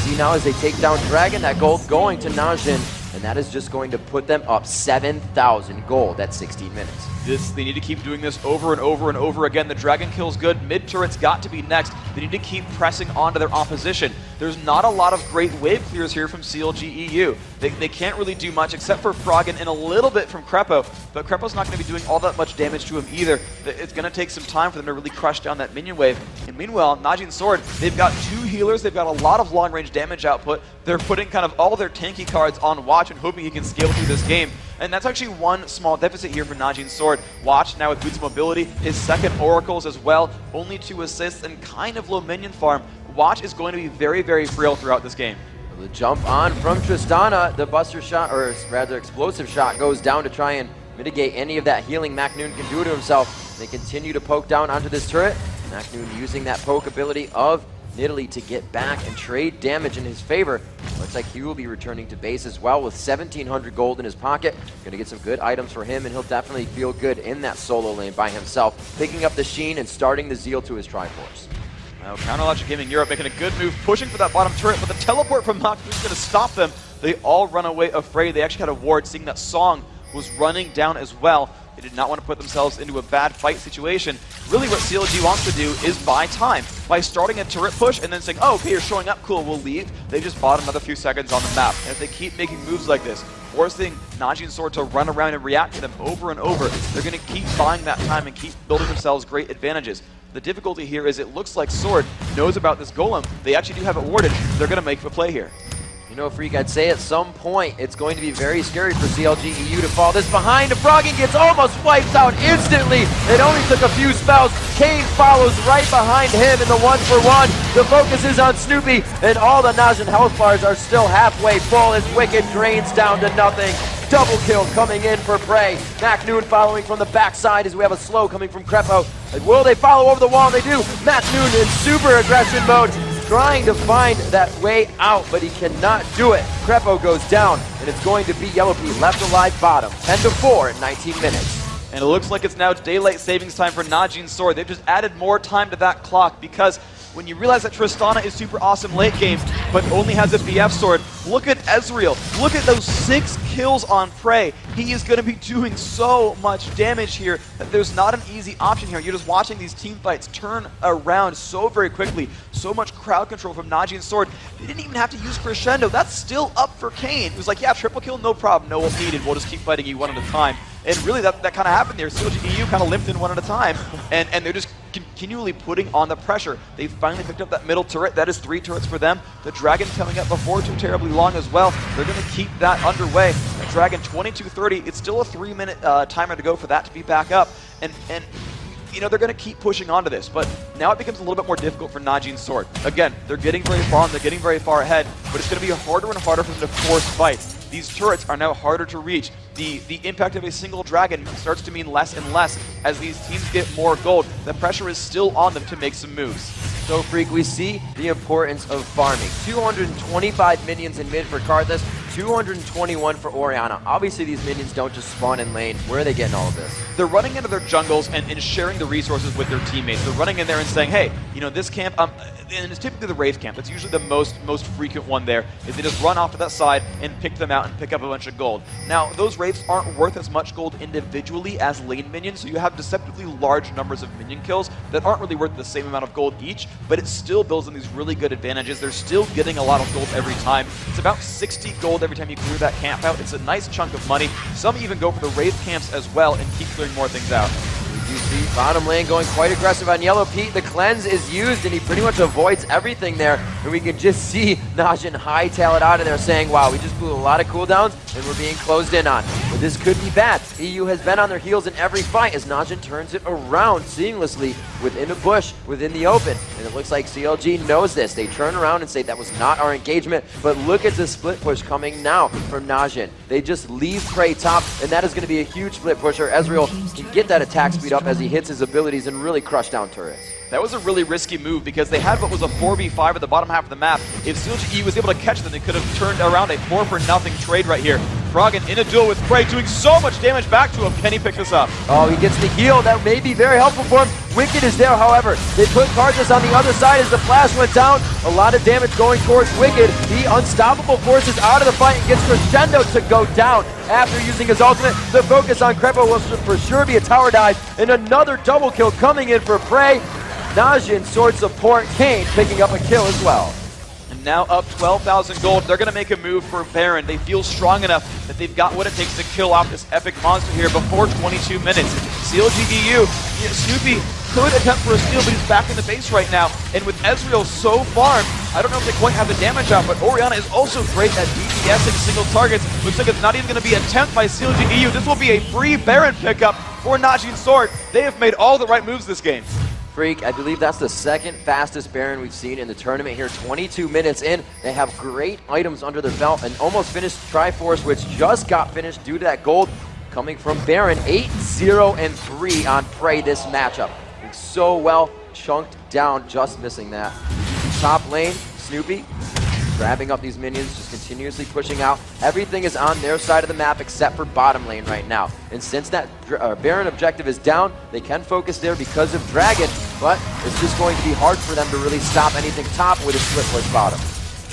See now as they take down Dragon, that gold going to Najin. And that is just going to put them up 7,000 gold at 16 minutes. They need to keep doing this over and over and over again. The Dragon kill's good. Mid turret's got to be next. They need to keep pressing onto their opposition. There's not a lot of great wave clears here from CLG.EU. They can't really do much except for Froggen and a little bit from Krepo, but Krepo's not going to be doing all that much damage to him either. It's going to take some time for them to really crush down that minion wave. And meanwhile, Najin Sword, they've got 2 healers, they've got a lot of long-range damage output. They're putting kind of all their tanky cards on Watch and hoping he can scale through this game. And that's actually one small deficit here for Najin Sword. Watch now with Boots Mobility, his second Oracles as well, only 2 assists and kind of low minion farm. Watch is going to be very, very frail throughout this game. The jump on from Tristana, the buster shot, or rather explosive shot, goes down to try and mitigate any of that healing MakNooN can do to himself. They continue to poke down onto this turret. MakNooN using that poke ability of Nidalee to get back and trade damage in his favor. Looks like he will be returning to base as well with 1,700 gold in his pocket. Going to get some good items for him, and he'll definitely feel good in that solo lane by himself, picking up the Sheen and starting the Zeal to his Triforce. Now, CounterLogic Gaming Europe making a good move, pushing for that bottom turret, but the teleport from MakNooN is going to stop them. They all run away afraid. They actually had a ward, seeing that Song was running down as well. They did not want to put themselves into a bad fight situation. Really what CLG wants to do is buy time by starting a turret push and then saying, oh, okay, you're showing up, cool, we'll leave. They just bought another few seconds on the map. And if they keep making moves like this, forcing Najin Sword to run around and react to them over and over, they're going to keep buying that time and keep building themselves great advantages. The difficulty here is it looks like Sword knows about this golem. They actually do have it warded. They're going to make the play here. You know, Freak, I'd say at some point it's going to be very scary for CLG.EU to fall this behind. Froggen gets almost wiped out instantly. It only took a few spells. Kane follows right behind him in the 1-for-1. The focus is on Snoopeh, and all the Najin health bars are still halfway full as Wicked drains down to nothing. double kill coming in for Prey. MakNooN following from the backside as we have a slow coming from Krepo. Will they follow over the wall? They do. MakNooN in super aggression mode, trying to find that way out, but he cannot do it. Krepo goes down, and it's going to be YellowPete left alive bottom. 10-4 in 19 minutes. And it looks like it's now daylight savings time for Najin Sword. They've just added more time to that clock because when you realize that Tristana is super awesome late game, but only has a BF sword, look at Ezreal. Look at those 6 kills on Prey. He is going to be doing so much damage here that there's not an easy option here. You're just watching these team fights turn around so very quickly. So much crowd control from Najin Sword. They didn't even have to use Crescendo. That's still up for Kane. It was like, yeah, triple kill, no problem. No ult needed. We'll just keep fighting you one at a time. And really, that kind of happened there. CLG.EU kind of limped in one at a time, and they're just continually putting on the pressure. They finally picked up that middle turret. That is 3 turrets for them. The Dragon coming up before too terribly long as well. They're going to keep that underway. The Dragon 22:30. It's still a 3-minute timer to go for that to be back up. And you know, they're going to keep pushing onto this, but now it becomes a little bit more difficult for Najin Sword. Again, they're getting very far and they're getting very far ahead, but it's going to be harder and harder for them to force fight. These turrets are now harder to reach. The impact of a single dragon starts to mean less and less as these teams get more gold. The pressure is still on them to make some moves. So, Freak, we see the importance of farming. 225 minions in mid for Karthus, 221 for Orianna. Obviously, these minions don't just spawn in lane. Where are they getting all of this? They're running into their jungles and sharing the resources with their teammates. They're running in there and saying, hey, you know, this camp, and it's typically the Wraith camp. That's usually the most frequent one there, is they just run off to that side and pick them out and pick up a bunch of gold. Now, those Wraiths aren't worth as much gold individually as lane minions, so you have deceptively large numbers of minion kills that aren't really worth the same amount of gold each, but it still builds in these really good advantages. They're still getting a lot of gold every time. It's about 60 gold every time you clear that camp out. It's a nice chunk of money. Some even go for the Wraith camps as well and keep clearing more things out. You see bottom lane going quite aggressive on YellowPete. The cleanse is used and he pretty much avoids everything there. And we can just see Najin hightail it out of there saying, wow, we just blew a lot of cooldowns and we're being closed in on. But this could be bad. EU has been on their heels in every fight as Najin turns it around seamlessly within a bush, within the open. And it looks like CLG knows this. They turn around and say that was not our engagement. But look at the split push coming now from Najin. They just leave Prey top, and that is going to be a huge split pusher. Ezreal can get that attack speed up as he hits his abilities and really crush down turrets. That was a really risky move because they had what was a 4v5 at the bottom half of the map. If CLG.EU was able to catch them, they could have turned around a 4-for-0 trade right here. Froggen in a duel with Prey, doing so much damage back to him. Can he pick this up? Oh, he gets the heal. That may be very helpful for him. Wicked is there, however. They put Karthus on the other side as the flash went down. A lot of damage going towards Wicked. He unstoppable forces out of the fight and gets Crescendo to go down. After using his ultimate, the focus on Krepo will for sure be a tower dive. And another double kill coming in for Prey. Najin Sword support. Kane picking up a kill as well. And now up 12,000 gold. They're going to make a move for Baron. They feel strong enough that they've got what it takes to kill off this epic monster here before 22 minutes. CLG.EU, Snoopeh could attempt for a steal, but he's back in the base right now. And with Ezreal so farmed, I don't know if they quite have the damage out, but Orianna is also great at DPSing single targets. Looks like it's not even going to be an attempt by CLG.EU. This will be a free Baron pickup for Najin Sword. They have made all the right moves this game. Freak, I believe that's the second fastest Baron we've seen in the tournament here. 22 minutes in, they have great items under their belt and almost finished Triforce, which just got finished due to that gold coming from Baron. 8-0-3 on Prey this matchup. So well chunked down, just missing that. Top lane, Snoopeh grabbing up these minions, just continuously pushing out. Everything is on their side of the map except for bottom lane right now. And since that Baron objective is down, they can focus there because of Dragon, but it's just going to be hard for them to really stop anything top with a split push bottom.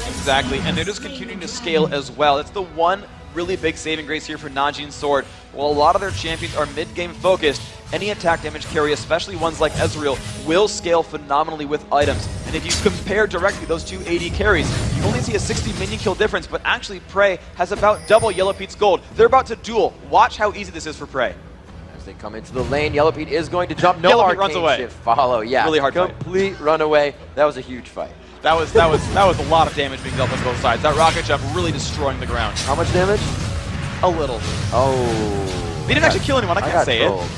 Exactly, and they're just continuing to scale as well. It's the one really big saving grace here for Najin Sword. While a lot of their champions are mid-game focused, any attack damage carry, especially ones like Ezreal, will scale phenomenally with items. And if you compare directly those two AD carries, you only see a 60 minion kill difference, but actually Prey has about double YellowPete's gold. They're about to duel. Watch how easy this is for Prey. As they come into the lane, YellowPete is going to jump. No YellowPete arcane runs away. shift follow. Yeah, really hard fight. Complete runaway. That was a huge fight. That was a lot of damage being dealt on both sides. That rocket jump really destroying the ground. How much damage? A little. Oh. They didn't actually kill anyone. I can't say it.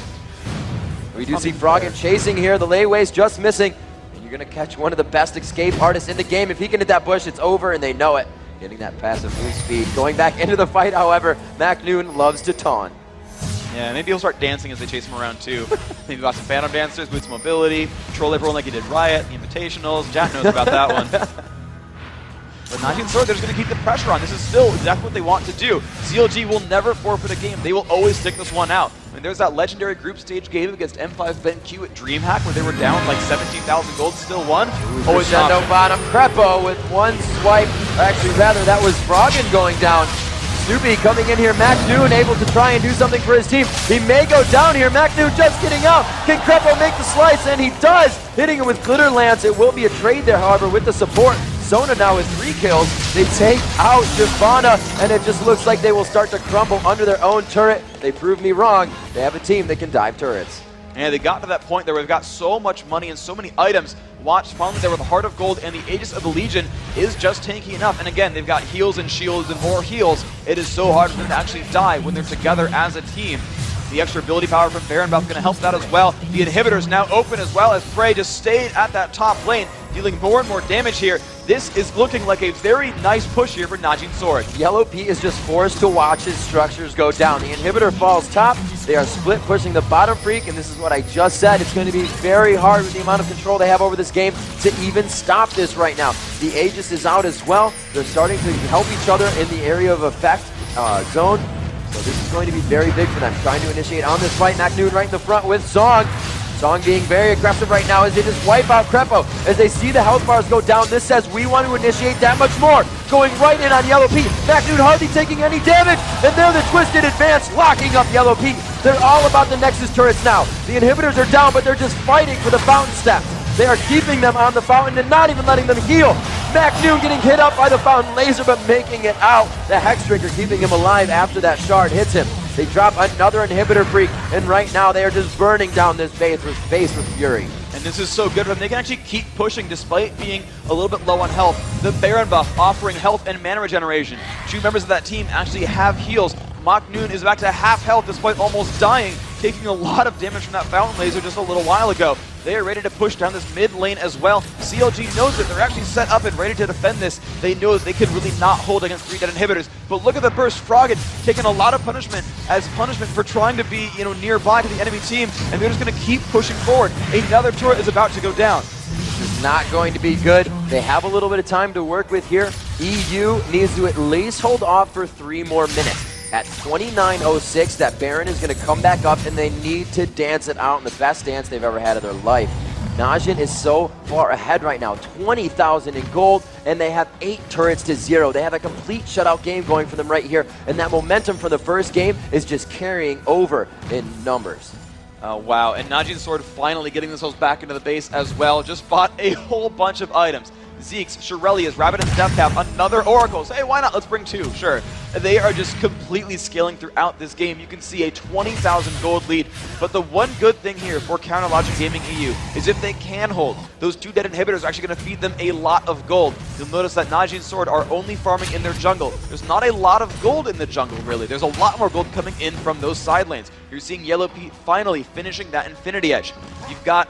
We do see Froggen chasing here. The layway's just missing. And you're going to catch one of the best escape artists in the game. If he can hit that bush, it's over, and they know it. getting that passive move speed. Going back into the fight, however, MakNooN loves to taunt. Yeah, maybe he'll start dancing as they chase him around too. Maybe got some Phantom Dancers, boost mobility, control everyone like he did Riot, the Invitationals. Jack knows about that one. But Najin Sword, they're just going to keep the pressure on. This is still exactly what they want to do. CLG will never forfeit a game. They will always stick this one out. I mean, there's that legendary group stage game against M5 BenQ at DreamHack where they were down like 17,000 gold, still won. Always an option. Bottom. Krepo with one swipe. Actually, rather, that was Froggen going down. Snoopeh coming in here. MakNooN able to try and do something for his team. He may go down here. MakNooN just getting out. Can Krepo make the slice? And he does. Hitting him with Glitter Lance. It will be a trade there, however, with the support. Zona now with 3 kills. They take out Shyvana, and it just looks like they will start to crumble under their own turret. They proved me wrong. They have a team that can dive turrets. And they got to that point there where they've got so much money and so many items. Watch, finally there with the Heart of Gold and the Aegis of the Legion is just tanky enough. And again, they've got heals and shields and more heals. It is so hard for them to actually die when they're together as a team. The extra ability power from Baron Buff going to help that as well. The inhibitors now open as well as Frey just stayed at that top lane, dealing more and more damage here. This is looking like a very nice push here for Najin Sword. Yellow P is just forced to watch his structures go down. The inhibitor falls top. They are split pushing the bottom freak, and this is what I just said. It's going to be very hard with the amount of control they have over this game to even stop this right now. The Aegis is out as well. They're starting to help each other in the area of effect zone. So this is going to be very big for them. Trying to initiate on this fight. MakNooN right in the front with Zong. Zong being very aggressive right now as they just wipe out Krepo. As they see the health bars go down, this says we want to initiate that much more. Going right in on Yellow P. MakNooN hardly taking any damage. And they're the Twisted Advance locking up Yellow P. They're all about the Nexus turrets now. The inhibitors are down, but they're just fighting for the fountain steps. They are keeping them on the fountain and not even letting them heal. MakNooN getting hit up by the fountain laser, but making it out. The Hex Trigger keeping him alive after that shard hits him. They drop another inhibitor freak, and right now they are just burning down this base with fury. And this is so good for them. They can actually keep pushing despite being a little bit low on health. The Baron buff offering health and mana regeneration. 2 members of that team actually have heals. MakNooN is back to half health despite almost dying, taking a lot of damage from that fountain laser just a little while ago. They are ready to push down this mid lane as well. CLG knows it. They're actually set up and ready to defend this. They know that they could really not hold against 3 dead inhibitors. But look at the burst. Froggen taking a lot of punishment for trying to be, nearby to the enemy team, and they're just going to keep pushing forward. Another turret is about to go down. This is not going to be good. They have a little bit of time to work with here. EU needs to at least hold off for 3 more minutes. At 29:06, that Baron is going to come back up, and they need to dance it out in the best dance they've ever had of their life. Najin is so far ahead right now, 20,000 in gold, and they have 8 turrets to 0. They have a complete shutout game going for them right here, and that momentum from the first game is just carrying over in numbers. Oh, wow, and Najin Sword finally getting themselves back into the base as well. Just bought a whole bunch of items. Zeke's, Shirelia's, Rabbiden's Deathcap, another Oracle's. Hey, why not? Let's bring 2, sure. They are just completely scaling throughout this game. You can see a 20,000 gold lead. But the one good thing here for Counterlogic Gaming.EU is if they can hold, those 2 dead inhibitors are actually going to feed them a lot of gold. You'll notice that Najin Sword are only farming in their jungle. There's not a lot of gold in the jungle, really. There's a lot more gold coming in from those side lanes. You're seeing Yellow Pete finally finishing that Infinity Edge. You've got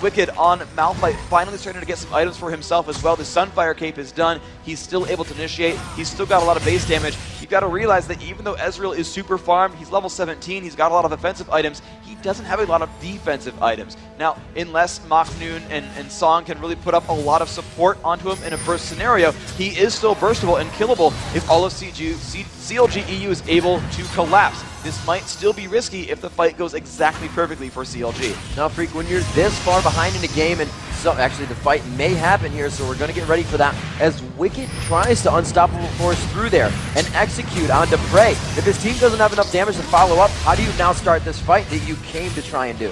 Wicked on Malphite finally starting to get some items for himself as well. The Sunfire Cape is done. He's still able to initiate. He's still got a lot of base damage. You've got to realize that even though Ezreal is super farmed, he's level 17, he's got a lot of offensive items, he doesn't have a lot of defensive items. Now, unless MakNooN and Song can really put up a lot of support onto him in a burst scenario, he is still burstable and killable if all of CLG.EU is able to collapse. This might still be risky if the fight goes exactly perfectly for CLG. Now, Freak, when you're this far behind in the game, and so actually the fight may happen here, so we're going to get ready for that, as Wicked tries to Unstoppable Force through there and execute onto Frey. If his team doesn't have enough damage to follow up, how do you now start this fight that you came to try and do?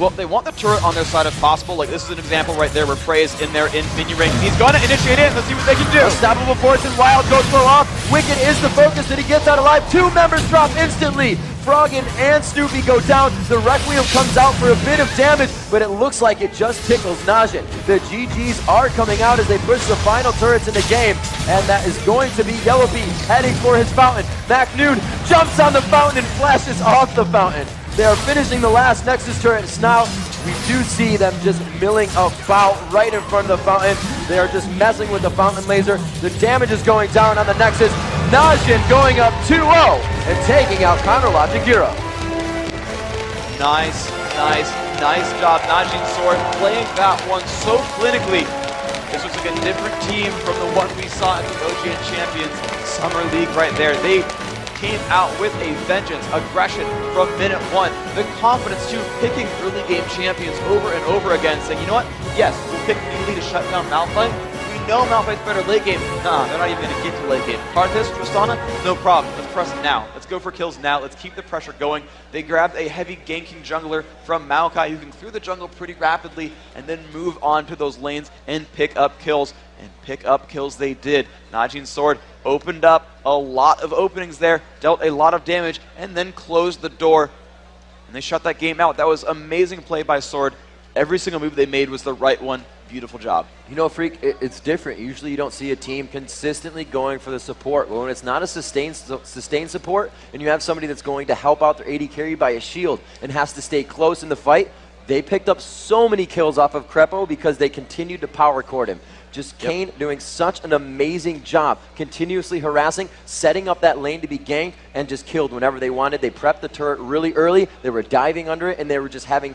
Well, they want the turret on their side if possible. Like, this is an example right there where Frey is in there in minion range. He's going to initiate it. Let's see what they can do. Unstoppable Force and Wild goes slow off. Wicked is the focus that he gets out alive. 2 members drop instantly. Froggen and Snoopeh go down. The Requiem comes out for a bit of damage, but it looks like it just tickles Najin. The GGs are coming out as they push the final turrets in the game, and that is going to be Yellow Pete heading for his fountain. MakNooN jumps on the fountain and flashes off the fountain. They are finishing the last Nexus turret now. We do see them just milling about right in front of the fountain. They are just messing with the fountain laser. The damage is going down on the Nexus. Najin going up 2-0 and taking out CounterLogic Europe. Nice job, Najin Sword, playing that one so clinically. This was like a different team from the one we saw at the OGN Champions Summer League right there. They came out with a vengeance, aggression from minute one. The confidence too, picking early game champions over and over again, saying, you know what, yes, we'll pick Neely to shut down Malphite. We know Malphite's better late game. Nah, they're not even going to get to late game. Karthus, Tristana, no problem. Let's press it now. Let's go for kills now. Let's keep the pressure going. They grabbed a heavy ganking jungler from Maokai who can clear the jungle pretty rapidly and then move on to those lanes and pick up kills. And pick up kills they did. Najin Sword opened up a lot of openings there, dealt a lot of damage, and then closed the door. And they shut that game out. That was amazing play by Sword. Every single move they made was the right one. Beautiful job. You know, Freak, it's different. Usually you don't see a team consistently going for the support. When it's not a sustained support, and you have somebody that's going to help out their AD carry by a shield and has to stay close in the fight, they picked up so many kills off of Krepo because they continued to power court him. Just Kane doing such an amazing job, continuously harassing, setting up that lane to be ganked, and just killed whenever they wanted. They prepped the turret really early, they were diving under it, and they were just having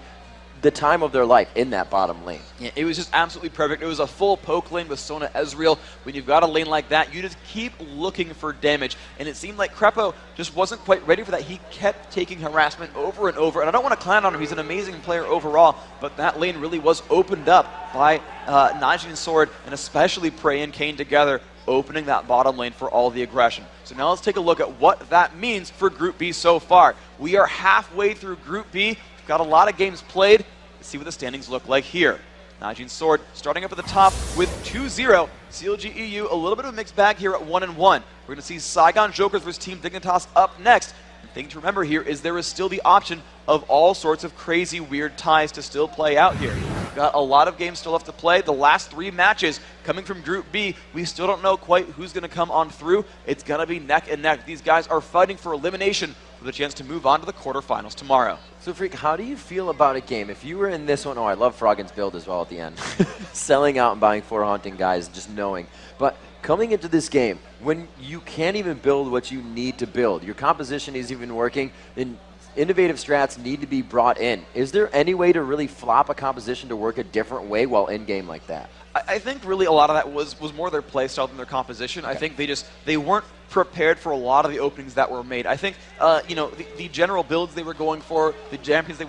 the time of their life in that bottom lane. Yeah, it was just absolutely perfect. It was a full poke lane with Sona Ezreal. When you've got a lane like that, you just keep looking for damage. And it seemed like Krepo just wasn't quite ready for that. He kept taking harassment over and over. And I don't want to clown on him. He's an amazing player overall. But that lane really was opened up by Najin Sword and especially Prey and Kane together, opening that bottom lane for all the aggression. So now let's take a look at what that means for Group B so far. We are halfway through Group B. We've got a lot of games played. Let's see what the standings look like here. Najin Sword starting up at the top with 2-0. CLG.EU, a little bit of a mixed bag here at 1-1. We're going to see Saigon Jokers versus Team Dignitas up next. The thing to remember here is there is still the option of all sorts of crazy, weird ties to still play out here. We've got a lot of games still left to play. The last 3 matches coming from Group B, we still don't know quite who's going to come on through. It's going to be neck and neck. These guys are fighting for elimination with a chance to move on to the quarterfinals tomorrow. So, Freak, how do you feel about a game? If you were in this one, I love Froggen's build as well at the end. Selling out and buying 4 haunting guys, just knowing. But coming into this game, when you can't even build what you need to build, your composition isn't even working, then innovative strats need to be brought in. Is there any way to really flop a composition to work a different way while in-game like that? I think really a lot of that was more their play style than their composition. Okay. I think they weren't prepared for a lot of the openings that were made. I think you know, the general builds they were going for, the champions they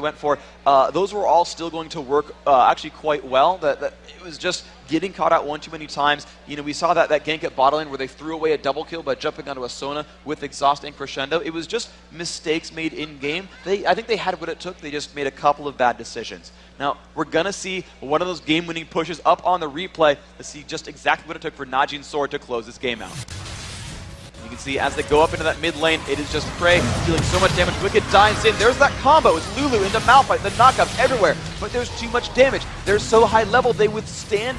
went for, those were all still going to work actually quite well. That it was just getting caught out one too many times. You know, we saw that gank at bot lane where they threw away a double kill by jumping onto a Sona with exhaust and crescendo. It was just mistakes made in game. I think they had what it took. They just made a couple of bad decisions. Now, we're going to see one of those game-winning pushes up on the replay to see just exactly what it took for Najin Sword to close this game out. You can see as they go up into that mid lane, it is just Prey dealing so much damage. Wicked dives in. There's that combo. It's Lulu into Malphite. The knockups everywhere. But there's too much damage. They're so high level. They withstood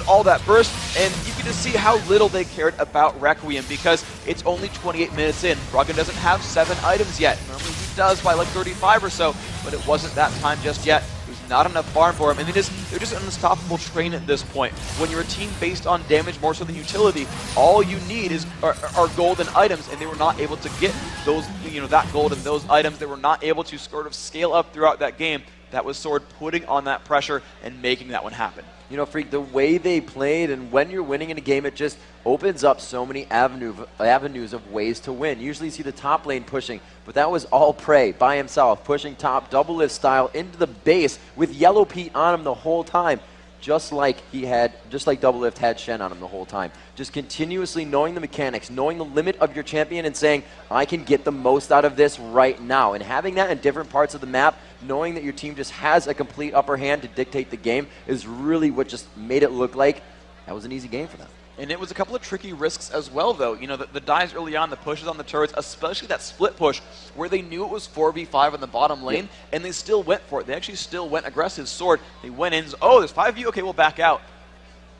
all that burst. And you can just see how little they cared about Requiem because it's only 28 minutes in. Froggen doesn't have 7 items yet. Normally he does by like 35 or so. But it wasn't that time just yet. Not enough farm for him, and they're just an unstoppable train at this point. When you're a team based on damage more so than utility, all you need are golden items, and they were not able to get those, you know, that gold and those items. They were not able to sort of scale up throughout that game. That was Sword putting on that pressure and making that one happen. You know, Freak, the way they played, and when you're winning in a game, it just opens up so many avenues of ways to win. Usually you see the top lane pushing, but that was all Prey by himself, pushing top, double lift style into the base with Yellow Pete on him the whole time, just like double lift had Shen on him the whole time. Just continuously knowing the mechanics, knowing the limit of your champion and saying, I can get the most out of this right now. And having that in different parts of the map, knowing that your team just has a complete upper hand to dictate the game is really what just made it look like that was an easy game for them. And it was a couple of tricky risks as well, though. You know, the dives early on, the pushes on the turrets, especially that split push where they knew it was 4v5 on the bottom lane, and they still went for it. They actually still went aggressive. Sword, they went in, oh, there's 5 of you? Okay, we'll back out.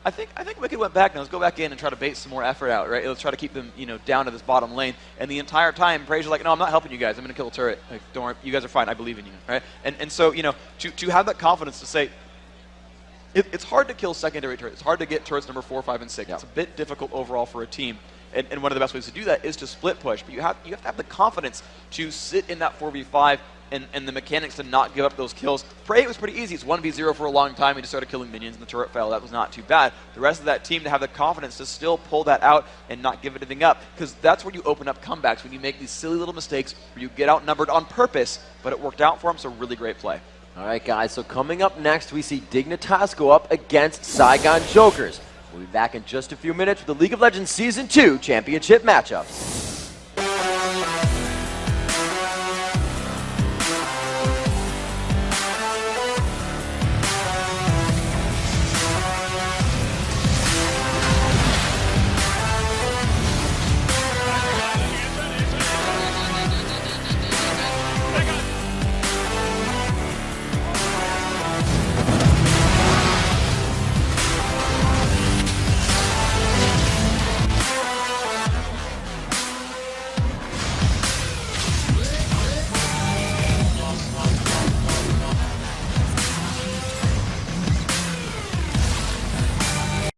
I think Wicked went back. Now let's go back in and try to bait some more effort out, right? Let's try to keep them, down to this bottom lane. And the entire time, Praise like, no, I'm not helping you guys. I'm going to kill a turret. Like, don't worry, you guys are fine. I believe in you, right? And so, to have that confidence to say, it's hard to kill secondary turrets. It's hard to get turrets number 4, 5, and 6. It's a bit difficult overall for a team. And one of the best ways to do that is to split push. But you have to have the confidence to sit in that 4v5 and the mechanics to not give up those kills. Prey was pretty easy. It's 1v0 for a long time. He just started killing minions and the turret fell. That was not too bad. The rest of that team to have the confidence to still pull that out and not give anything up, because that's where you open up comebacks, when you make these silly little mistakes where you get outnumbered on purpose, but it worked out for him, so really great play. All right, guys, so coming up next, we see Dignitas go up against Saigon Jokers. We'll be back in just a few minutes with the League of Legends Season 2 Championship matchups.